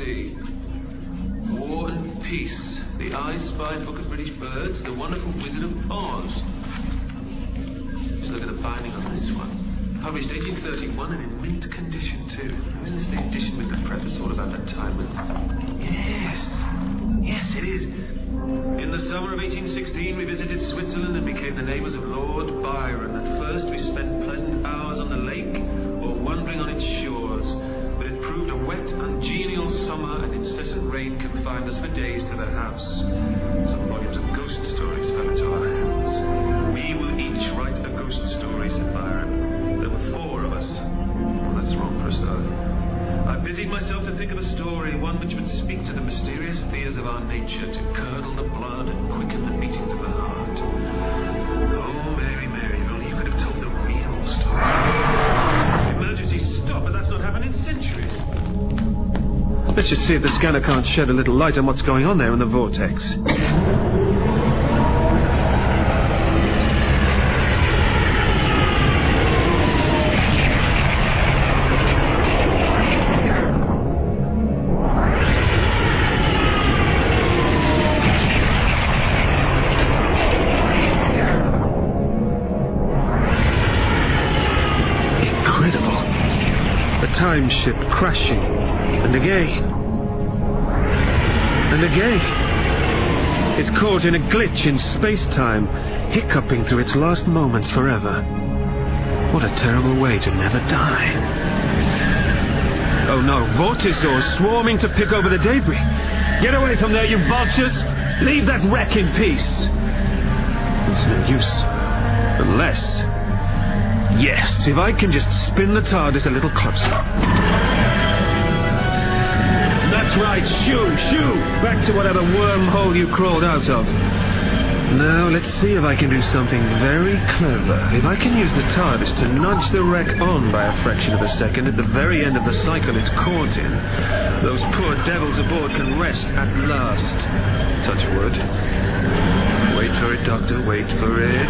see. War and Peace, the I Spy Book of British Birds, The Wonderful Wizard of Oz. Just look at the binding on this one. Published 1831 and in mint condition too. Now, isn't this the edition with the preface all about that time? Yes, it is. In the summer of 1816, we visited Switzerland and became the neighbours of Lord Byron. At first, we spent pleasant hours on the lake or wandering on its shores. But it proved a wet, ungenial summer, and incessant rain confined us for days to the house. Some volumes of ghost stories fell into our hands. We will each write a ghost story, said Byron. There were 4 of us. Well, that's wrong for a start. I busied myself to think of a story, one which would speak to the mysterious fears of our nature, to curdle the blood and quicken the beatings of the heart. Oh, Mary, Mary, if only you could have told the real story. Emergency stop, but that's not happened in centuries. Let's just see if the scanner can't shed a little light on what's going on there in the vortex. Time ship crashing, and again, and again. It's caught in a glitch in space-time, hiccuping through its last moments forever. What a terrible way to never die. Oh no, vortisaurs swarming to pick over the debris. Get away from there, you vultures! Leave that wreck in peace! It's no use. Unless... Yes, if I can just spin the TARDIS a little closer. That's right, shoo! Back to whatever wormhole you crawled out of. Now, let's see if I can do something very clever. If I can use the TARDIS to nudge the wreck on by a fraction of a second at the very end of the cycle it's caught in, those poor devils aboard can rest at last. Touch wood. Wait for it, Doctor, wait for it.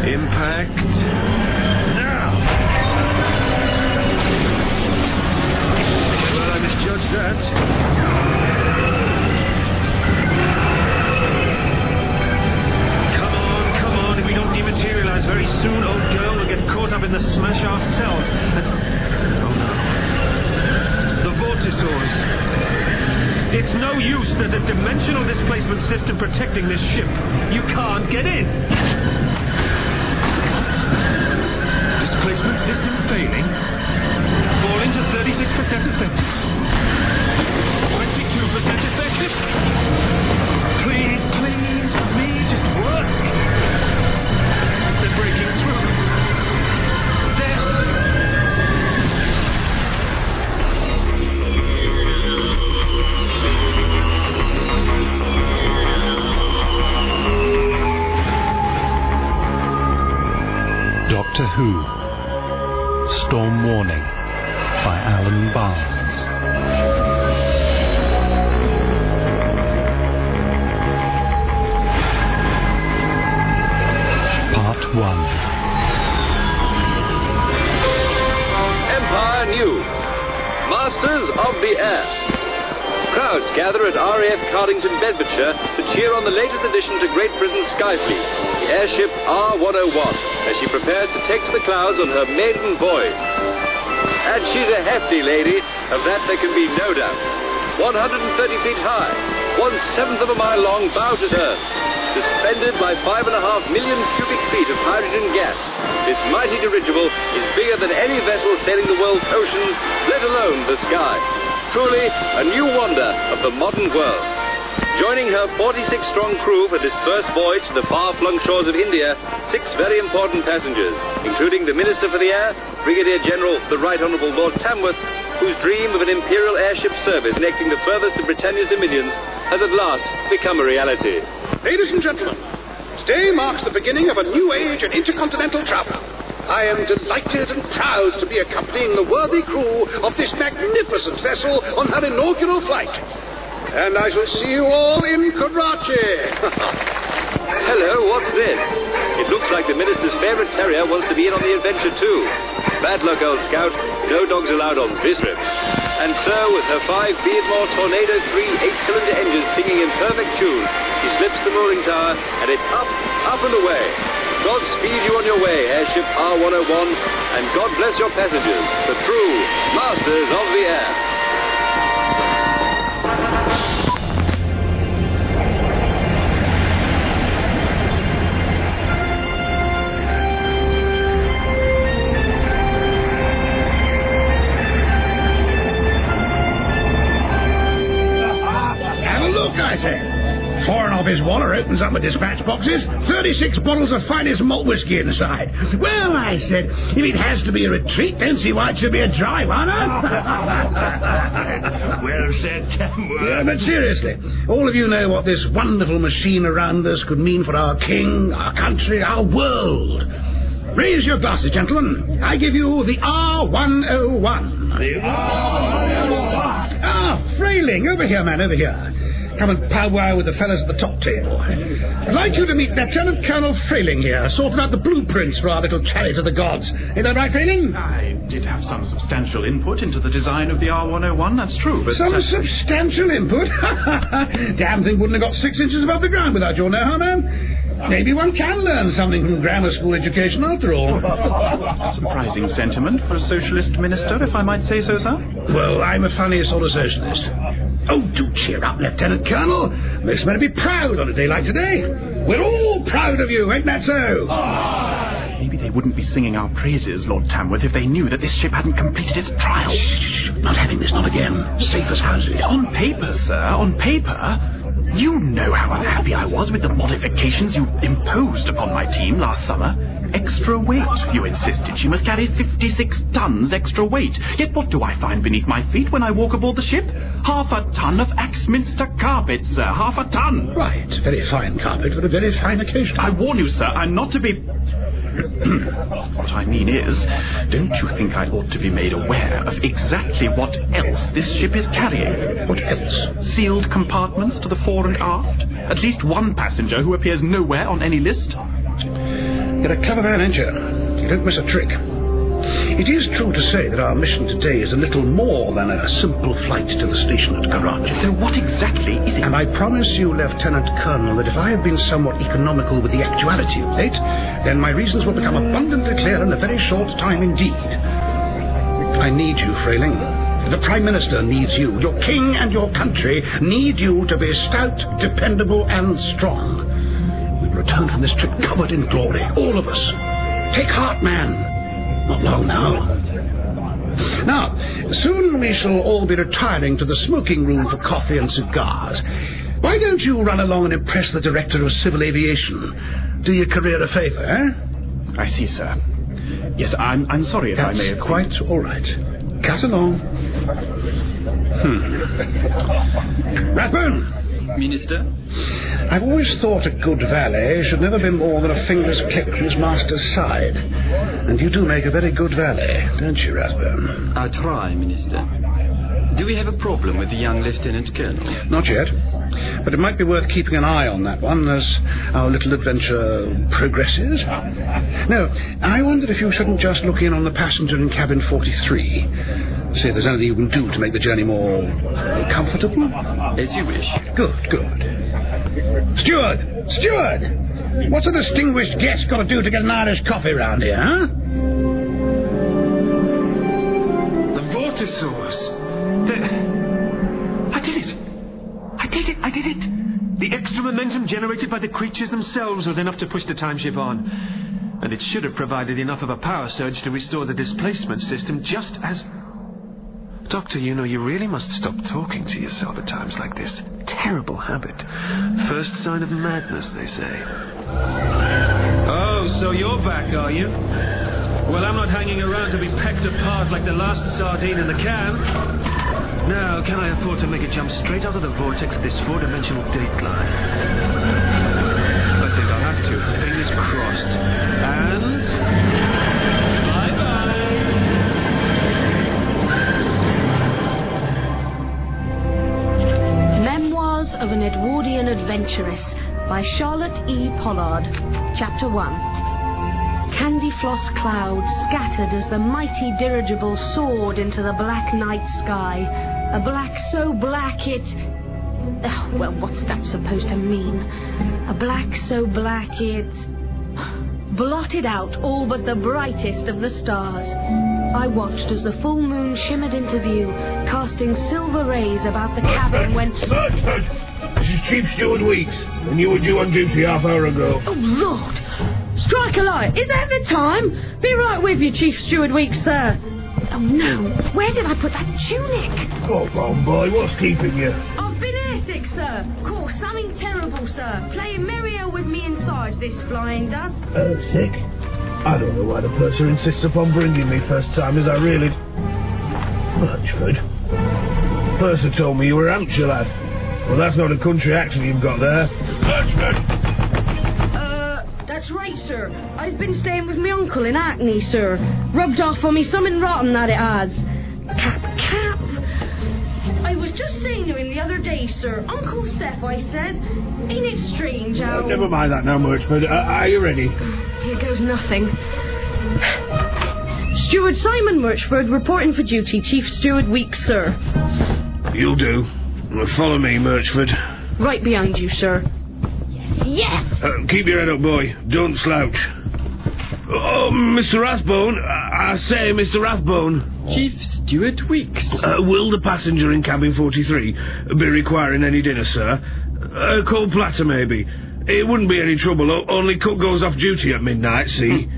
Impact. Judge that. Come on. If we don't dematerialize very soon, old girl, we'll get caught up in the smash ourselves. And... oh no. The vortisaurs. It's no use. There's a dimensional displacement system protecting this ship. You can't get in. Displacement system failing. Falling to 36% effective. 22% effective. Please, me, just work. They're breaking through. Doctor Who. Storm Warning by Alan Barnes. Part 1. Empire News. Masters of the Air. Crowds gather at RAF Cardington, Bedfordshire to cheer on the latest addition to Great Britain's Skyfleet, the airship R101, as she prepares to take to the clouds on her maiden voyage. And she's a hefty lady, of that there can be no doubt. 130 feet high, 1/7 of a mile long, bow to earth, suspended by 5.5 million cubic feet of hydrogen gas. This mighty dirigible is bigger than any vessel sailing the world's oceans, let alone the sky. Truly a new wonder of the modern world. Joining her 46-strong crew for this first voyage to the far-flung shores of India, 6 very important passengers, including the Minister for the Air, Brigadier General the Right Honourable Lord Tamworth, whose dream of an Imperial airship service connecting the furthest of Britannia's dominions has at last become a reality. Ladies and gentlemen, today marks the beginning of a new age in intercontinental travel. I am delighted and proud to be accompanying the worthy crew of this magnificent vessel on her inaugural flight. And I shall see you all in Karachi. Hello, what's this? It looks like the Minister's favourite terrier wants to be in on the adventure too. Bad luck, old scout. No dogs allowed on this trip. And so, with her 5 Beardmore Tornado 3 8-cylinder engines singing in perfect tune, she slips the mooring tower, and it's up, up and away. Godspeed you on your way, airship R101, and God bless your passengers, the true masters of the air. Have a look, I said. Foreign Office Waller opens up my dispatch boxes. 36 bottles of finest malt whiskey inside. Well, I said, if it has to be a retreat, don't see why it should be a drive, huh? Well said, Tamworth. Yeah, but seriously, all of you know what this wonderful machine around us could mean for our king, our country, our world. Raise your glasses, gentlemen. I give you the R101. The R101. Ah, Frayling, over here, man, over here. Come and powwow with the fellas at the top table. I'd like you to meet Lieutenant Colonel Frayling here, sorting out the blueprints for our little chariot of the gods. Ain't that right, Frayling? I did have some substantial input into the design of the R101, that's true, but... Some substantial input? Damn thing wouldn't have got 6 inches above the ground without your know-how, man. Maybe one can learn something from grammar school education after all. Surprising sentiment for a socialist minister, if I might say so, sir. Well, I'm a funny sort of socialist. Oh, do cheer up, Lieutenant Colonel. Most men be proud on a day like today. We're all proud of you, ain't that so? Maybe they wouldn't be singing our praises, Lord Tamworth, if they knew that this ship hadn't completed its trial. Shh, not having this, not again. Safe as houses. On paper, sir, on paper... You know how unhappy I was with the modifications you imposed upon my team last summer. Extra weight, you insisted. She must carry 56 tons extra weight. Yet what do I find beneath my feet when I walk aboard the ship? Half a ton of Axminster carpet, sir. Half a ton. Right. Very fine carpet for a very fine occasion. I warn you, sir, I'm not to be... What I mean is, don't you think I ought to be made aware of exactly what else this ship is carrying? What else? Sealed compartments to the fore and aft. At least one passenger who appears nowhere on any list. You're a clever man, ain't you? You don't miss a trick. It is true to say that our mission today is a little more than a simple flight to the station at Karachi. So what exactly is it? And I promise you, Lieutenant Colonel, that if I have been somewhat economical with the actuality of late, then my reasons will become abundantly clear in a very short time indeed. I need you, Frayling. The Prime Minister needs you. Your king and your country need you to be stout, dependable, and strong. We will return from this trip covered in glory, all of us. Take heart, man. Not long now. Now, soon we shall all be retiring to the smoking room for coffee and cigars. Why don't you run along and impress the Director of Civil Aviation? Do your career a favour, eh? I see, sir. Yes, I'm sorry if I may have... That's quite all right. Cut along. Rathbone! Minister? I've always thought a good valet should never be more than a finger's click from his master's side. And you do make a very good valet, don't you, Rathbone? I try, Minister. Do we have a problem with the young Lieutenant Colonel? Not yet. But it might be worth keeping an eye on that one as our little adventure progresses. No, I wondered if you shouldn't just look in on the passenger in cabin 43. See if there's anything you can do to make the journey more comfortable. As you wish. Good, good. Steward! Steward! What's a distinguished guest got to do to get an Irish coffee round here, huh? The water source. I did it! The extra momentum generated by the creatures themselves was enough to push the timeship on. And it should have provided enough of a power surge to restore the displacement system just as... Doctor, you know, you really must stop talking to yourself at times like this. Terrible habit. First sign of madness, they say. Oh, so you're back, are you? Well, I'm not hanging around to be pecked apart like the last sardine in the can. Now, can I afford to make a jump straight out of the vortex of this four-dimensional dateline? I think I'll have to. Fingers crossed. And... bye-bye! Memoirs of an Edwardian Adventuress by Charlotte E. Pollard. Chapter 1. candy-floss clouds scattered as the mighty dirigible soared into the black night sky. A black so black it... well, what's that supposed to mean? A black so black it... blotted out all but the brightest of the stars. I watched as the full moon shimmered into view, casting silver rays about the cabin when... Murchford! This is Chief Steward Weeks, and you were due on duty half hour ago. Oh, Lord! Strike a light! Is that the time? Be right with you, Chief Steward Weeks, sir. Oh, no. Where did I put that tunic? Come on, boy, what's keeping you? I've been airsick, sir. Caught something terrible, sir. Playing merry-o with me inside, this flying dust. Sick? I don't know why the purser insists upon bringing me first time, as I really... Murchford. Purser told me you were Hampshire lad. Well, that's not a country accent you've got there. Murchford! That's right, sir. I've been staying with my uncle in Hackney, sir. Rubbed off on me something rotten that it has. Cap. I was just saying to him the other day, sir. Uncle Seth, I says, ain't it strange how... Never mind that now, Murchford. Are you ready? Here goes nothing. Steward Simon Murchford reporting for duty, Chief Steward Weeks, sir. You'll do. Follow me, Murchford. Right behind you, sir. Yeah! Keep your head up, boy. Don't slouch. Oh, Mr. Rathbone. I say, Mr. Rathbone. Chief Steward Weeks. Will the passenger in cabin 43 be requiring any dinner, sir? A cold platter, maybe. It wouldn't be any trouble, only cook goes off duty at midnight, see?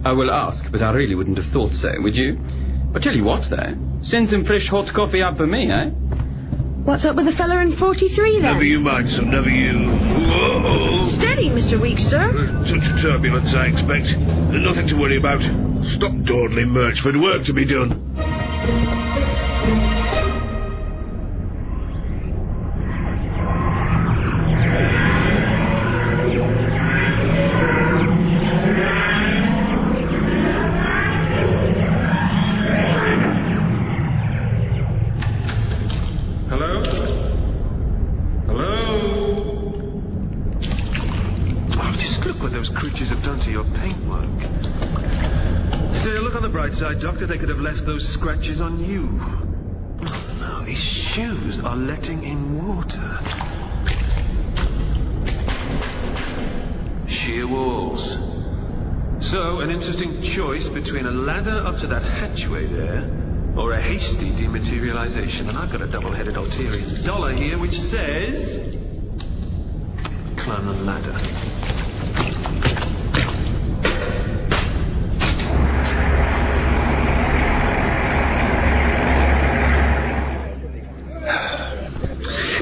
I will ask, but I really wouldn't have thought so, would you? But tell you what, though. Send some fresh hot coffee up for me, eh? What's up with the fella in 43, then? Never you mind, son, never you. Whoa. Steady, Mr. Weeks, sir. Such turbulence, I expect. Nothing to worry about. Stop dawdling, Murchford. Work to be done. Doctor, they could have left those scratches on you. Oh, no, these shoes are letting in water. Sheer walls. So, an interesting choice between a ladder up to that hatchway there, or a hasty dematerialization. And I've got a double-headed ulterior dollar here which says... climb the ladder.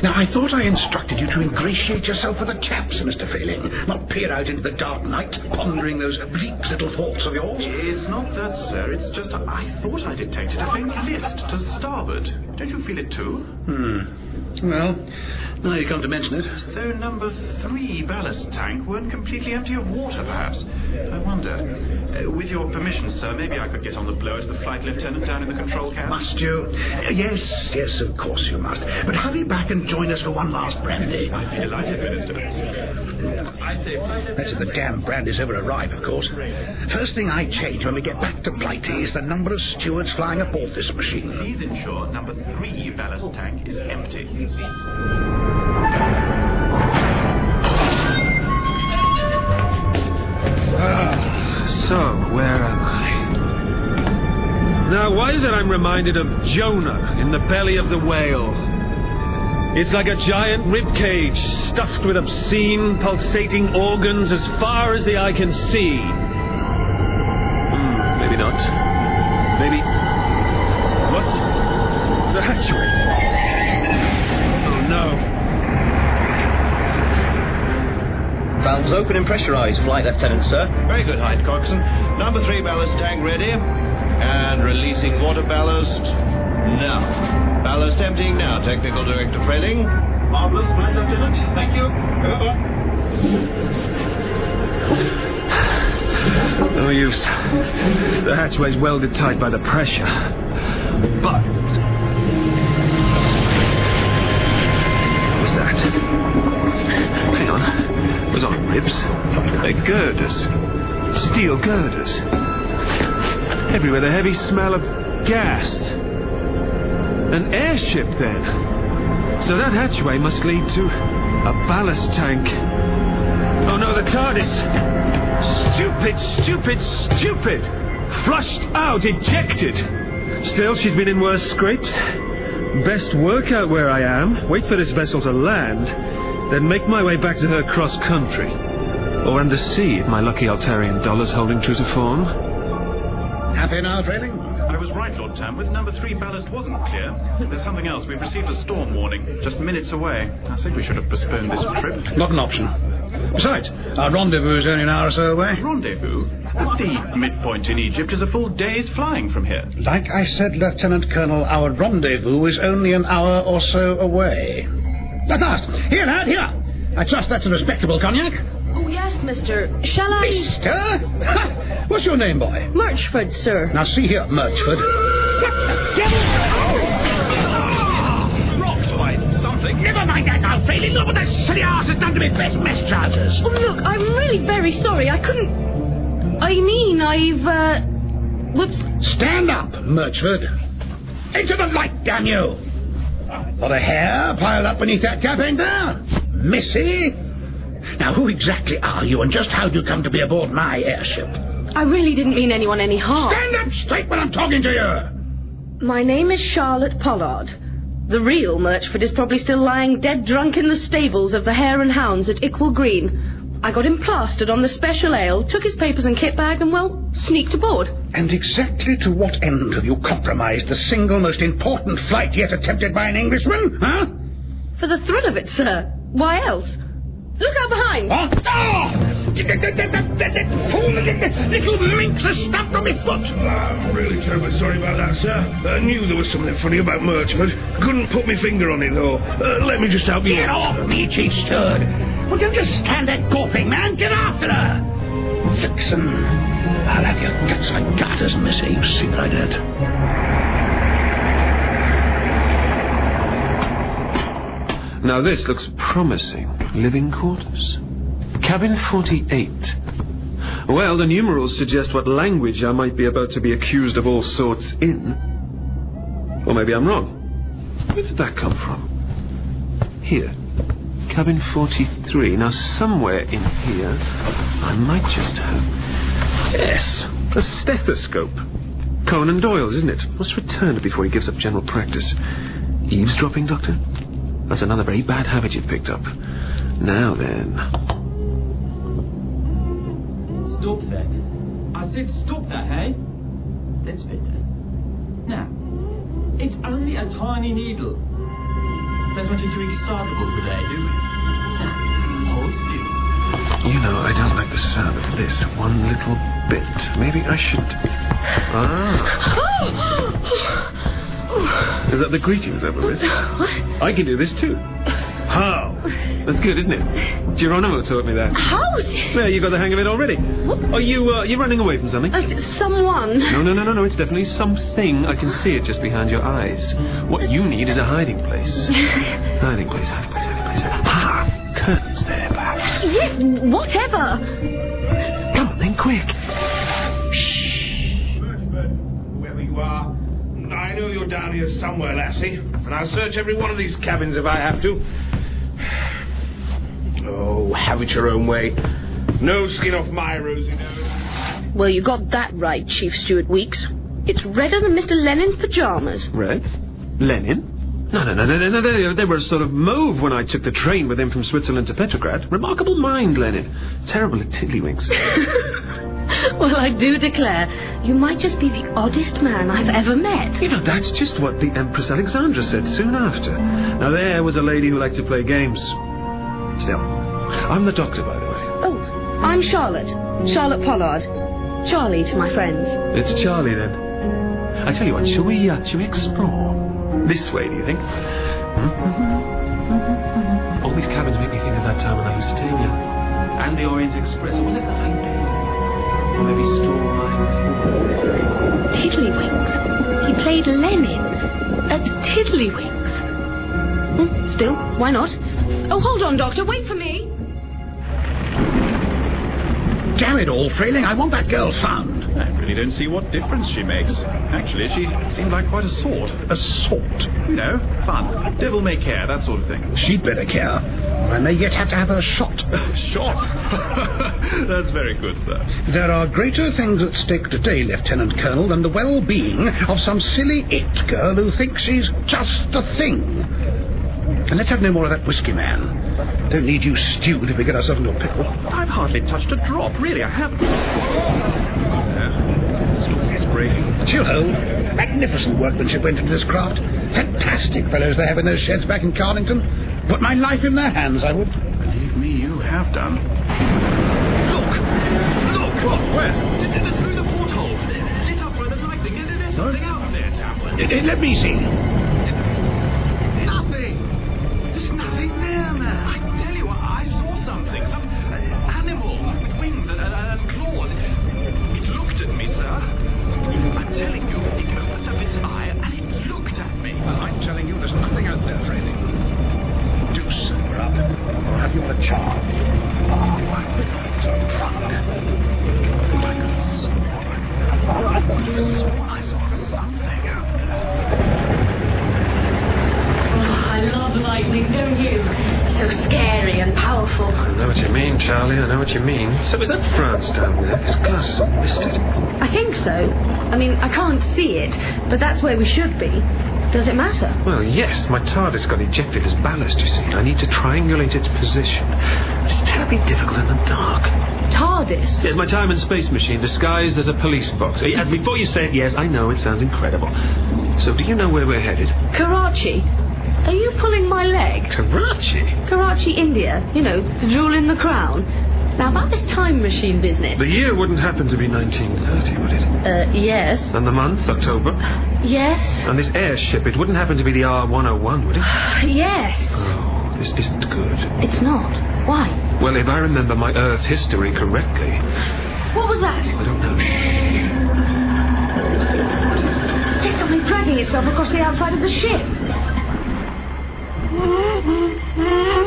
Now, I thought I instructed you to ingratiate yourself with the chaps, Mr. Failing, not peer out into the dark night, pondering those bleak little thoughts of yours. It's not that, sir. It's just I thought I detected a faint list to starboard. Don't you feel it too? Well, now you come to mention it. As though number 3 ballast tank weren't completely empty of water, perhaps. I wonder. With your permission, sir, maybe I could get on the blower to the flight lieutenant down in the control cabin. Must you? Yes, of course you must. But hurry back and join us for one last brandy. I'd be delighted, Minister. I say, that's if the damn brandies ever arrive, of course. First thing I change when we get back to Blighty is the number of stewards flying aboard this machine. Please ensure number 3 ballast tank is empty. So, where am I? Now, why is it I'm reminded of Jonah in the belly of the whale? It's like a giant rib cage stuffed with obscene, pulsating organs as far as the eye can see. Maybe not. Maybe... What? The hatchway. Oh, no. Valves open and pressurized, Flight Lieutenant, sir. Very good, Hyde Coxswain. Number 3 ballast tank ready. And releasing water ballast now. Ballast emptying now, Technical Director Freling. Marvelous, Flight Lieutenant. Thank you. No use. The hatchway's welded tight by the pressure. But... What's that? Hang on. Those aren't ribs. They're girders. Steel girders. Everywhere the heavy smell of gas. An airship, then. So that hatchway must lead to a ballast tank. Oh no, the TARDIS! Stupid, stupid, stupid! Flushed out, ejected! Still, she's been in worse scrapes. Best work out where I am, wait for this vessel to land, then make my way back to her cross-country. Or under sea, if my lucky Altarian dollar's holding true to form. Happy now, Trailing? I was right, Lord Tamworth. Number 3 ballast wasn't clear. There's something else. We've received a storm warning, just minutes away. I think we should have postponed this trip. Not an option. Besides, our rendezvous is only an hour or so away. Rendezvous? The midpoint in Egypt is a full day's flying from here. Like I said, Lieutenant Colonel, our rendezvous is only an hour or so away. At last! Here, lad, here! I trust that's a respectable cognac. Oh, yes, mister. Shall I... Mister? Ha! What's your name, boy? Murchford, sir. Now, see here, Murchford. What the devil? Rocked by something. Never mind that now, Failing. Look what that silly arse has done to me best mess trousers. Oh, look, I'm really very sorry. I couldn't... I mean, I've, whoops. Stand up, Murchford. Into the light, damn you. Got a hair piled up beneath that cap, ain't there? Missy? Now, who exactly are you, and just how do you come to be aboard my airship? I really didn't mean anyone any harm. Stand up straight when I'm talking to you! My name is Charlotte Pollard. The real Murchford is probably still lying dead drunk in the stables of the Hare and Hounds at Ickle Green. I got him plastered on the special ale, took his papers and kit bag, and, well, sneaked aboard. And exactly to what end have you compromised the single most important flight yet attempted by an Englishman, huh? For the thrill of it, sir. Why else? Look out behind! What? Oh! That fool, little minx has stamped on my foot! I'm really terribly sorry about that, sir. I knew there was something funny about Murchford. Couldn't put my finger on it, though. Let me just help you. Get off me, Chief Steward! Well, don't just stand there gawping, man. Get after her! Vixen, I'll have your guts like garters, Missy. You see what I did? Now this looks promising. Living quarters. Cabin 48. Well, the numerals suggest what language I might be about to be accused of all sorts in. Or maybe I'm wrong. Where did that come from? Here. Cabin 43. Now, somewhere in here, I might just have... Yes, a stethoscope. Conan Doyle's, isn't it? Must return it before he gives up general practice. Eavesdropping, Doctor? That's another very bad habit you've picked up. Now then... Stop that. I said stop that, hey? That's better. Now, it's only a tiny needle. Don't want you too excitable today, do we? Now, hold still. You know, I don't like the sound of this one little bit. Maybe I should... Is that the greetings over with? What? I can do this too. How? That's good, isn't it? Geronimo taught me that. How? There, you got the hang of it already. What? Are you running away from something? Someone. No, it's definitely something. I can see it just behind your eyes. What you need is a hiding place. Hiding place. Ah, curtains there, perhaps. Yes, whatever. Come on, then, quick. Wherever you are, I know you're down here somewhere, lassie, and I'll search every one of these cabins if I have to. Oh, have it your own way. No skin off my rosy nose. Well, you got that right, Chief Steward Weeks. It's redder than Mr. Lenin's pajamas. Red? Lenin? No. They were a sort of mauve when I took the train with him from Switzerland to Petrograd. Remarkable mind, Lenin. Terrible at tiddlywinks. Well, I do declare, you might just be the oddest man I've ever met. You know, that's just what the Empress Alexandra said soon after. Now, there was a lady who liked to play games. Still, I'm the doctor, by the way. Oh, I'm Charlotte. Charlotte Pollard. Charlie to my friends. It's Charlie, then. I tell you what, shall we explore? This way, do you think? All these cabins make me think of that time when I used to tell you. And the Orient Express. Or was it the High Bay? Or maybe Store Line 4? Tiddlywinks. He played Lenin at Tiddlywinks. Still, why not? Oh, hold on, Doctor. Wait for me. Damn it all, Frayling, I want that girl found. I really don't see what difference she makes. Actually, she seemed like quite a sort. A sort? You know, fun. Devil may care, that sort of thing. She'd better care. I may yet have to have her shot. Shot? That's very good, sir. There are greater things at stake today, Lieutenant Colonel, than the well-being of some silly it girl who thinks she's just a thing. And let's have no more of that whiskey, man. Don't need you stewed if we get ourselves into a pickle. I've hardly touched a drop, really, I haven't. Storm is breaking. She'll hold. Magnificent workmanship went into this craft. Fantastic fellows they have in those sheds back in Carlington. Put my life in their hands, I would. Believe me, you have done. Look! Look! What? Where? Through the porthole. Lit up by the lightning. There's something out there, Tamworth. Let me see. Nothing! There's nothing there, man. I tell you, I saw something. Some animal with wings and claws. It looked at me, sir. I'm telling you, it opened up its eye and it looked at me. Well, I'm telling you, there's nothing out there, Frayling. Do sober up, or have you on a charge. It's a trunk. I could have sworn I saw something out there. Oh, I love lightning, don't you? So scary and powerful. I know what you mean, Charlie. I know what you mean. So is that France down there? His glasses are misted. I think so. I mean, I can't see it, but that's where we should be. Does it matter? Well, yes. My TARDIS got ejected as ballast, you see. I need to triangulate its position. But it's terribly difficult in the dark. TARDIS? Yes, my time and space machine disguised as a police box. Yes, before you say it, yes, I know it sounds incredible. So do you know where we're headed? Karachi. Are you pulling my leg? Karachi? Karachi, India. You know, the jewel in the crown. Now, about this time machine business. The year wouldn't happen to be 1930, would it? Yes. And the month, October? Yes. And this airship, it wouldn't happen to be the R-101, would it? Yes. Oh, this isn't good. It's not. Why? Well, if I remember my Earth history correctly... What was that? I don't know. There's something dragging itself across the outside of the ship.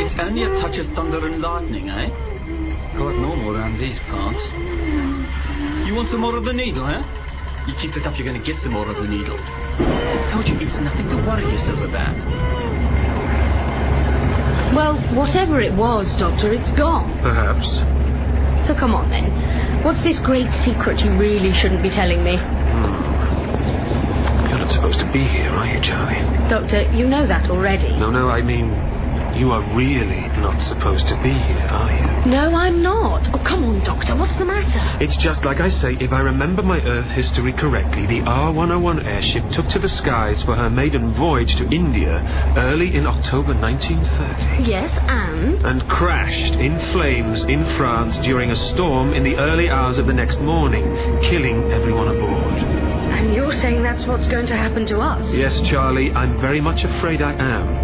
It's only a touch of thunder and lightning, eh? Quite normal around these parts. You want some more of the needle, eh? You keep it up, you're going to get some more of the needle. I told you, it's nothing to worry yourself about. Well, whatever it was, Doctor, it's gone. Perhaps. So come on, then. What's this great secret you really shouldn't be telling me? You're not supposed to be here, are you, Charlie? Doctor, you know that already. No, I mean... You are really not supposed to be here, are you? No, I'm not. Oh, come on, Doctor. What's the matter? It's just like I say, if I remember my Earth history correctly, the R-101 airship took to the skies for her maiden voyage to India early in October 1930. Yes, and? And crashed in flames in France during a storm in the early hours of the next morning, killing everyone aboard. And you're saying that's what's going to happen to us? Yes, Charlie, I'm very much afraid I am.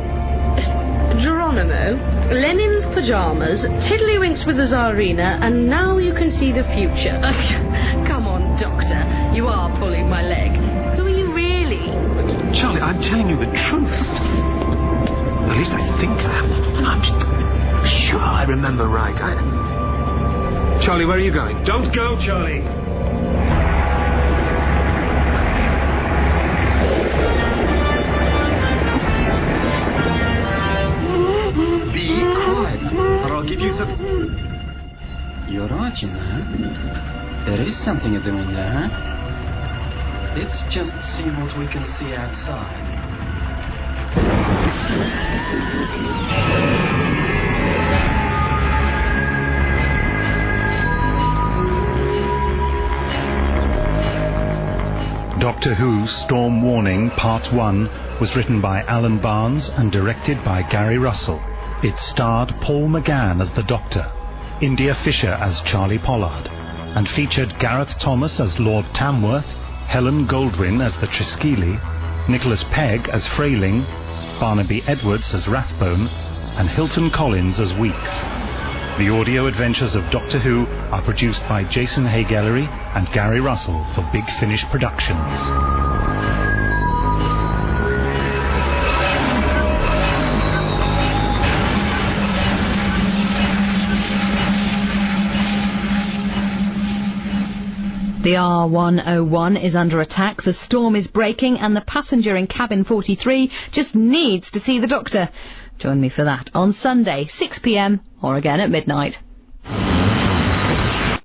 Geronimo, Lenin's pyjamas, Tiddlywinks with the Tsarina, and now you can see the future. Come on, Doctor. You are pulling my leg. Who are you really? Charlie, I'm telling you the truth. At least I think I am. I'm sure I remember right. Charlie, where are you going? Don't go, Charlie! I'll give you some... You're right, you know. There is something you're doing there, huh? Let's just see what we can see outside. Doctor Who Storm Warning Part 1 was written by Alan Barnes and directed by Gary Russell. It starred Paul McGann as the Doctor, India Fisher as Charlie Pollard, and featured Gareth Thomas as Lord Tamworth, Helen Goldwyn as the Triskele, Nicholas Pegg as Frayling, Barnaby Edwards as Rathbone, and Hilton Collins as Weeks. The audio adventures of Doctor Who are produced by Jason Hay-Gallery and Gary Russell for Big Finish Productions. The R101 is under attack, the storm is breaking, and the passenger in cabin 43 just needs to see the doctor. Join me for that on Sunday, 6 p.m, or again at midnight.